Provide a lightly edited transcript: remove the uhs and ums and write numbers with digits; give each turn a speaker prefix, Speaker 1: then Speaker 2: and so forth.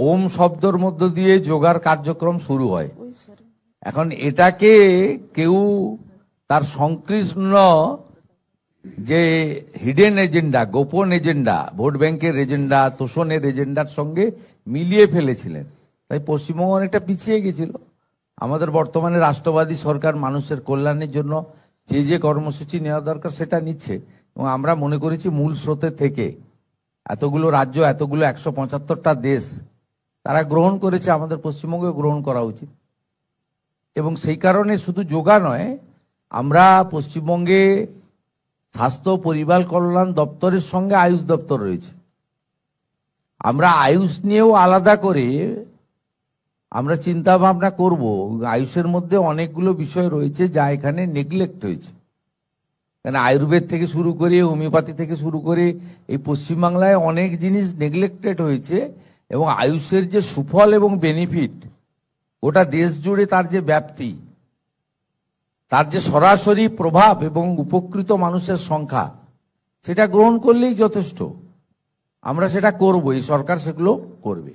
Speaker 1: ওম শব্দের মধ্য দিয়ে যোগার কার্যক্রম শুরু হয়। এখন এটাকে কেউ তার সংকীর্ণ যে হিডেন এজেন্ডা, গোপন এজেন্ডা, ভোট ব্যাংকের এজেন্ডা, তোষণের এজেন্ডার সঙ্গে মিলিয়ে ফেলেছিলেন। তাই পশ্চিমবঙ্গ অনেকটা পিছিয়ে গেছিল। আমাদের বর্তমানে রাষ্ট্রবাদী সরকার মানুষের কল্যাণের জন্য যে যে কর্মসূচি নেওয়া দরকার সেটা নিচ্ছে, এবং আমরা মনে করেছি মূল স্রোতে থেকে এতগুলো রাজ্য, এতগুলো 175টা দেশ তারা গ্রহণ করেছে, আমাদের পশ্চিমবঙ্গে গ্রহণ করা উচিত। এবং সেই কারণে শুধু যোগা নয়, আমরা পশ্চিমবঙ্গে স্বাস্থ্য পরিবার কল্যাণ দপ্তরের সঙ্গে আয়ুষ দপ্তর রয়েছে। আমরা আয়ুষ নিয়েও আলাদা করে আমরা চিন্তা ভাবনা করব। আয়ুষের মধ্যে অনেকগুলো বিষয় রয়েছে যা এখানে নেগলেক্ট হয়েছে। কারণ আয়ুর্বেদ থেকে শুরু করে, হোমিওপ্যাথি থেকে শুরু করে এই পশ্চিমবাংলায় অনেক জিনিস নেগলেক্টেড হয়েছে। এবং আয়ুষের যে সুফল এবং বেনিফিট, গোটা দেশ জুড়ে তার যে ব্যাপ্তি, তার যে সরাসরি প্রভাব এবং উপকৃত মানুষের সংখ্যা, সেটা গ্রহণ করলেই যথেষ্ট। আমরা সেটা করব, এই সরকার সেগুলো করবে।